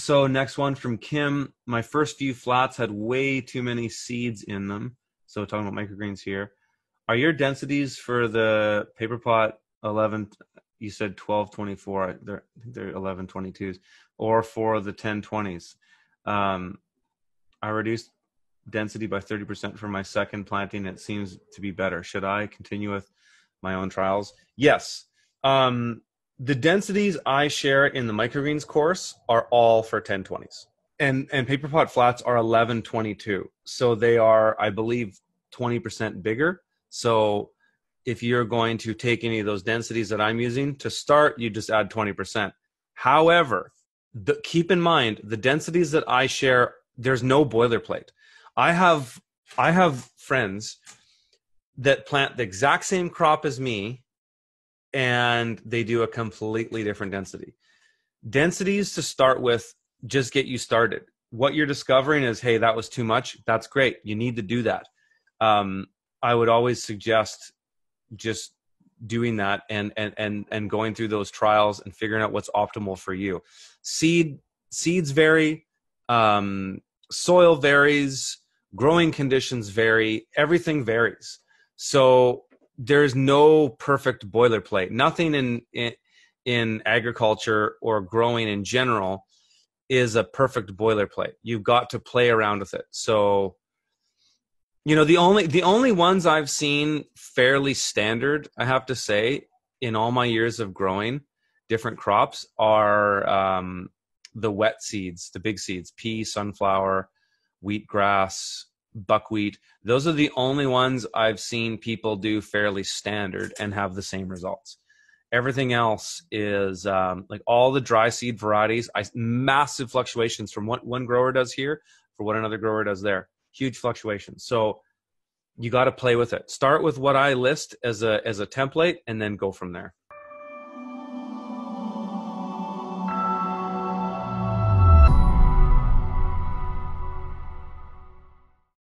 So next one from Kim. My first few flats had way too many seeds in them. So talking about microgreens here. Are your densities for the paper pot 11, you said 1224, I think they're 1122s, or for the 1020s? I reduced density by 30% for my second planting. It seems to be better. Should I continue with my own trials? Yes. The densities I share in the microgreens course are all for 1020s. And paper pot flats are 1122. So they are, I believe, 20% bigger. So if you're going to take any of those densities that I'm using to start, you just add 20%. However, keep in mind, the densities that I share, there's no boilerplate. I have friends that plant the exact same crop as me, and they do a completely different density. Densities to start with just get you started. What you're discovering is, hey, that was too much. That's great. You need to do that. I would always suggest just doing that and going through those trials and figuring out what's optimal for you. Seeds vary, soil varies, growing conditions vary, everything varies. So there's no perfect boilerplate. Nothing in agriculture or growing in general is a perfect boilerplate. You've got to play around with it. So, you know, the only ones I've seen fairly standard, I have to say, in all my years of growing different crops are the wet seeds, the big seeds, pea, sunflower, wheatgrass, buckwheat. Those are the only ones I've seen people do fairly standard and have the same results. Everything else is like all the dry seed varieties, massive fluctuations from what one grower does here for what another grower does there. Huge fluctuations. So you got to play with it. Start with what I list as a template and then go from there.